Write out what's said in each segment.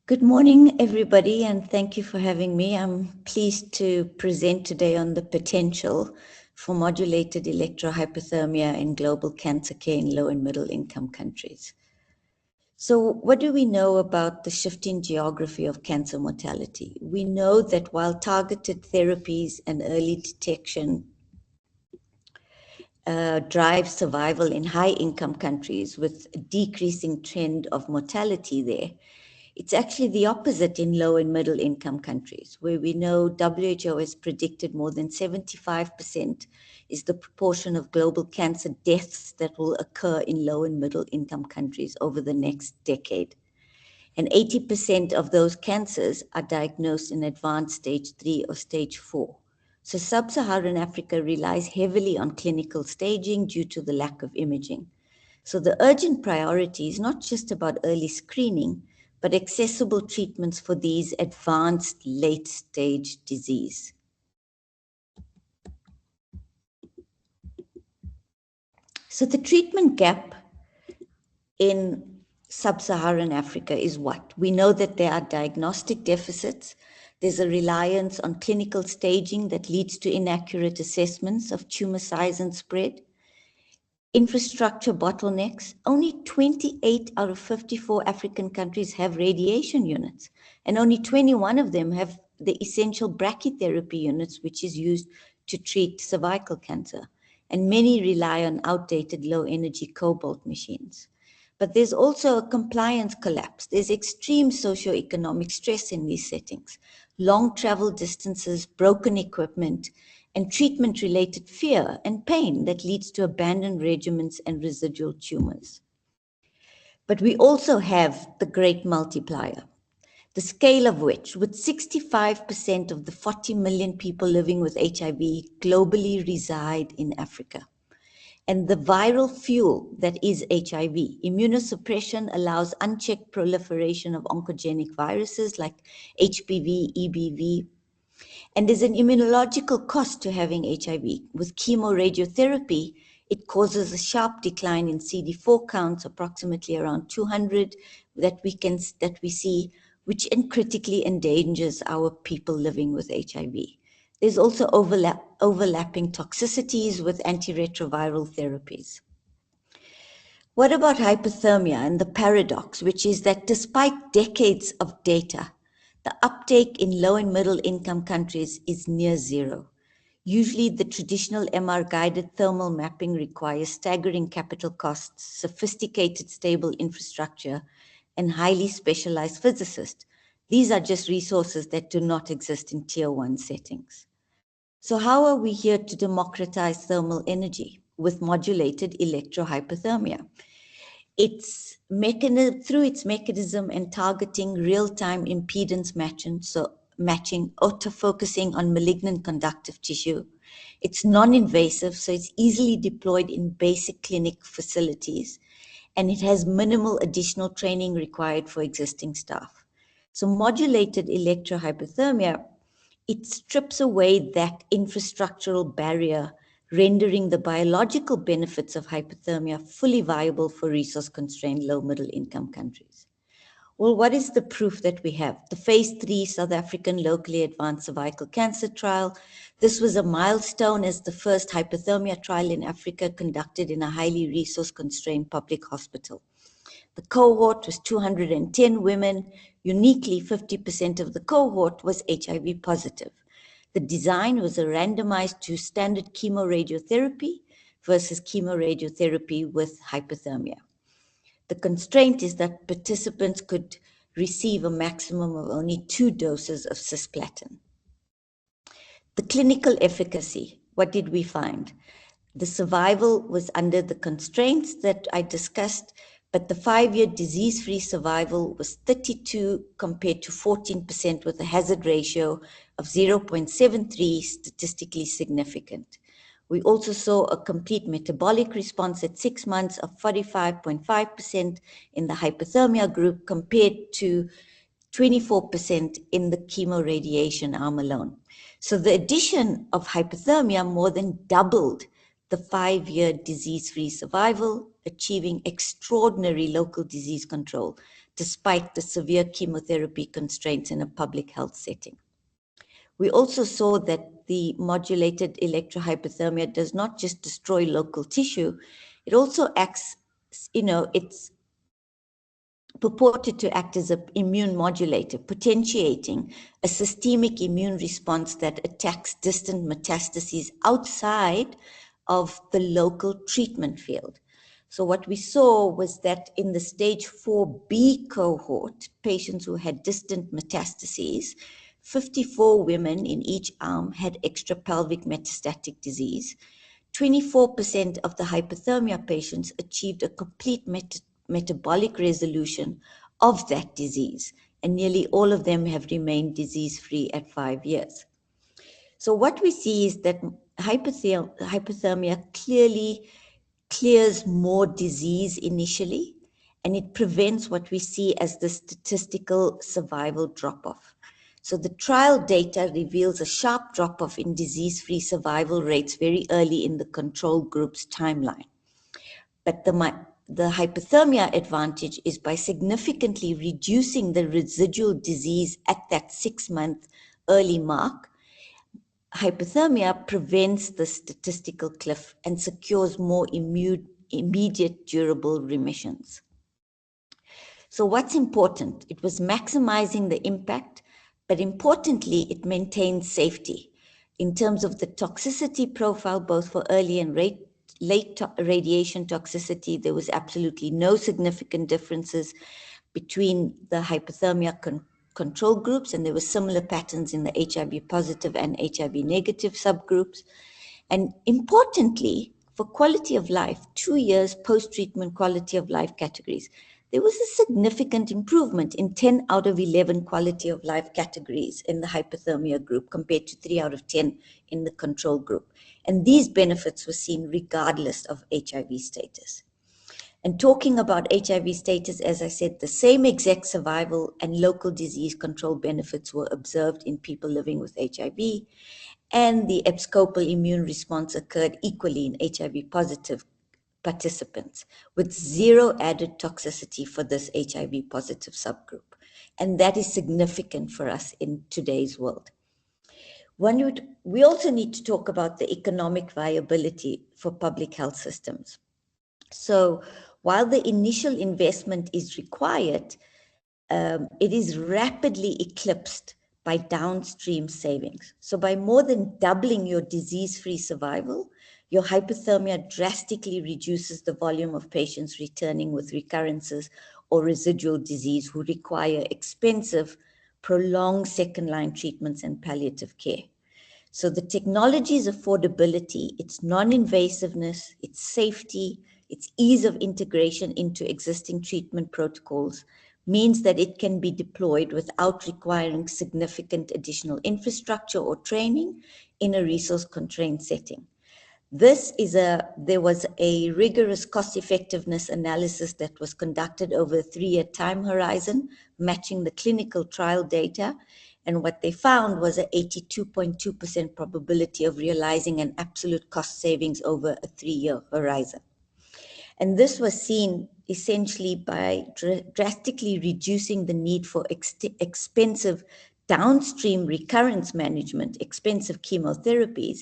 Good morning, everybody, and thank you for having me. I'm pleased to present today on the potential for modulated electro-hyperthermia in global cancer care in low and middle income countries. So what do we know about the shifting geography of cancer mortality? We know that while targeted therapies and early detection drive survival in high-income countries with a decreasing trend of mortality there, it's actually the opposite in low and middle income countries, where we know WHO has predicted more than 75% is the proportion of global cancer deaths that will occur in low and middle income countries over the next decade. And 80% of those cancers are diagnosed in advanced stage 3 or stage 4. So sub-Saharan Africa relies heavily on clinical staging due to the lack of imaging. So the urgent priority is not just about early screening, but accessible treatments for these advanced late-stage disease. So the treatment gap in sub-Saharan Africa is what? We know that there are diagnostic deficits. There's a reliance on clinical staging that leads to inaccurate assessments of tumor size and spread. Infrastructure bottlenecks. Only 28 out of 54 African countries have radiation units, and only 21 of them have the essential brachytherapy units, which is used to treat cervical cancer. And many rely on outdated low-energy cobalt machines. But there's also a compliance collapse. There's extreme socioeconomic stress in these settings, long travel distances, broken equipment, and treatment-related fear and pain that leads to abandoned regimens and residual tumors. But we also have the great multiplier, the scale of which, with 65% of the 40 million people living with HIV globally reside in Africa. And the viral fuel that is HIV. Immunosuppression allows unchecked proliferation of oncogenic viruses like HPV, EBV, and there's an immunological cost to having HIV. With chemoradiotherapy, it causes a sharp decline in CD4 counts, approximately around 200, that we see, which critically endangers our people living with HIV. There's also overlapping toxicities with antiretroviral therapies. What about hypothermia and the paradox, which is that despite decades of data, the uptake in low and middle income countries is near zero. Usually the traditional MR-guided thermal mapping requires staggering capital costs, sophisticated stable infrastructure, and highly specialized physicists. These are just resources that do not exist in tier 1 settings. So how are we here to democratize thermal energy with modulated electro-hyperthermia? Through its mechanism and targeting real-time impedance matching, autofocusing on malignant conductive tissue. It's non-invasive, so it's easily deployed in basic clinic facilities, and it has minimal additional training required for existing staff. So modulated electro-hyperthermia, it strips away that infrastructural barrier, rendering the biological benefits of hypothermia fully viable for resource-constrained low-middle-income countries. Well, what is the proof that we have? The phase 3 South African locally advanced cervical cancer trial. This was a milestone as the first hypothermia trial in Africa conducted in a highly resource-constrained public hospital. The cohort was 210 women. Uniquely, 50% of the cohort was HIV positive. The design was a randomized to standard chemoradiotherapy versus chemoradiotherapy with hypothermia. The constraint is that participants could receive a maximum of only 2 doses of cisplatin. The clinical efficacy, what did we find? The survival was under the constraints that I discussed, but the 5-year disease-free survival was 32 compared to 14% with a hazard ratio of 0.73, statistically significant. We also saw a complete metabolic response at 6 months of 45.5% in the hypothermia group compared to 24% in the chemoradiation arm alone. So the addition of hypothermia more than doubled the 5-year disease-free survival, achieving extraordinary local disease control despite the severe chemotherapy constraints in a public health setting. We also saw that the modulated electro-hyperthermia does not just destroy local tissue, it also acts, it's purported to act as an immune modulator, potentiating a systemic immune response that attacks distant metastases outside of the local treatment field. So what we saw was that in the stage 4B cohort, patients who had distant metastases, 54 women in each arm had extrapelvic metastatic disease. 24% of the hypothermia patients achieved a complete metabolic resolution of that disease, and nearly all of them have remained disease-free at 5 years. So what we see is that hypothermia clearly clears more disease initially, and it prevents what we see as the statistical survival drop-off. So the trial data reveals a sharp drop-off in disease-free survival rates very early in the control group's timeline. But the hypothermia advantage is by significantly reducing the residual disease at that 6-month early mark. Hypothermia prevents the statistical cliff and secures more immediate durable remissions. So what's important? It was maximizing the impact, but importantly, it maintains safety in terms of the toxicity profile, both for early and late radiation toxicity. There was absolutely no significant differences between the hypothermia control groups, and there were similar patterns in the HIV positive and HIV negative subgroups. And importantly, for quality of life, 2 years post-treatment quality of life categories, there was a significant improvement in 10 out of 11 quality of life categories in the hypothermia group compared to 3 out of 10 in the control group. And these benefits were seen regardless of HIV status. And talking about HIV status, as I said, the same exact survival and local disease control benefits were observed in people living with HIV, and the abscopal immune response occurred equally in HIV positive participants, with zero added toxicity for this HIV positive subgroup. And that is significant for us in today's world. We also need to talk about the economic viability for public health systems. So while the initial investment is required, it is rapidly eclipsed by downstream savings. So by more than doubling your disease-free survival, your hypothermia drastically reduces the volume of patients returning with recurrences or residual disease who require expensive, prolonged second-line treatments and palliative care. So the technology's affordability, its non-invasiveness, its safety, its ease of integration into existing treatment protocols means that it can be deployed without requiring significant additional infrastructure or training in a resource-constrained setting. There was a rigorous cost-effectiveness analysis that was conducted over a 3-year time horizon, matching the clinical trial data. And what they found was an 82.2% probability of realizing an absolute cost savings over a 3-year horizon. And this was seen essentially by drastically reducing the need for expensive downstream recurrence management, expensive chemotherapies.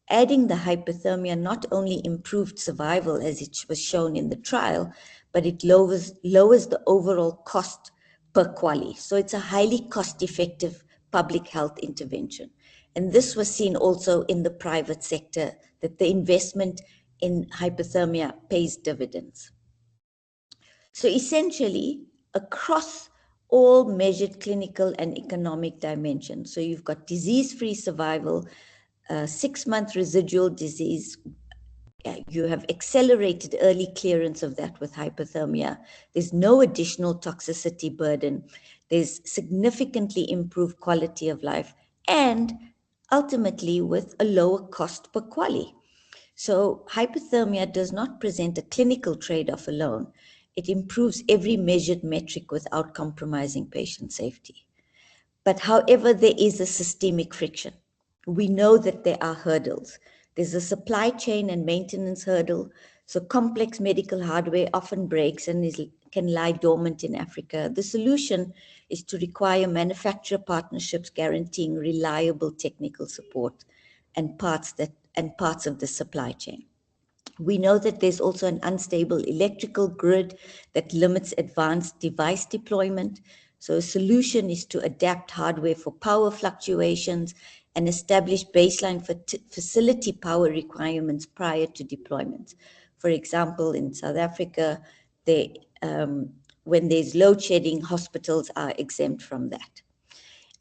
Adding the hypothermia not only improved survival, as it was shown in the trial, but it lowers the overall cost per quality. So it's a highly cost-effective public health intervention. And this was seen also in the private sector, that the investment in hypothermia pays dividends. So essentially, across all measured clinical and economic dimensions, so you've got disease-free survival, 6-month residual disease, you have accelerated early clearance of that with hypothermia. There's no additional toxicity burden. There's significantly improved quality of life, and ultimately with a lower cost per quality. So hypothermia does not present a clinical trade-off alone. It improves every measured metric without compromising patient safety. But however, there is a systemic friction. We know that there are hurdles. There's a supply chain and maintenance hurdle. So complex medical hardware often breaks and can lie dormant in Africa. The solution is to require manufacturer partnerships guaranteeing reliable technical support and parts of the supply chain. We know that there's also an unstable electrical grid that limits advanced device deployment. So a solution is to adapt hardware for power fluctuations and establish baseline facility power requirements prior to deployment. For example, in South Africa, when there's load shedding, hospitals are exempt from that.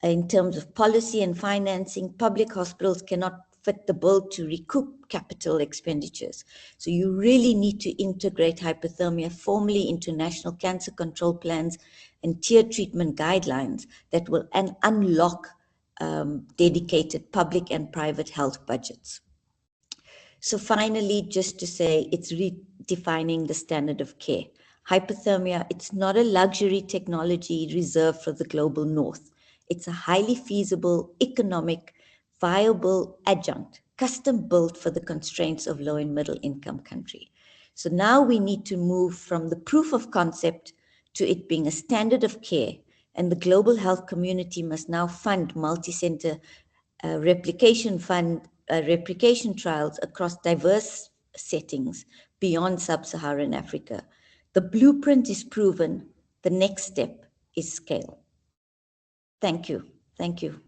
In terms of policy and financing, public hospitals cannot fit the bill to recoup capital expenditures. So you really need to integrate hypothermia formally into national cancer control plans and tiered treatment guidelines that will unlock dedicated public and private health budgets. So finally, just to say, it's redefining the standard of care. Hypothermia, it's not a luxury technology reserved for the global north. It's a highly feasible, economic, viable adjunct, custom built for the constraints of low and middle income country. So now we need to move from the proof of concept to it being a standard of care, and the global health community must now fund multi-center replication trials across diverse settings beyond sub-Saharan Africa. The blueprint is proven. The next step is scale. Thank you. Thank you.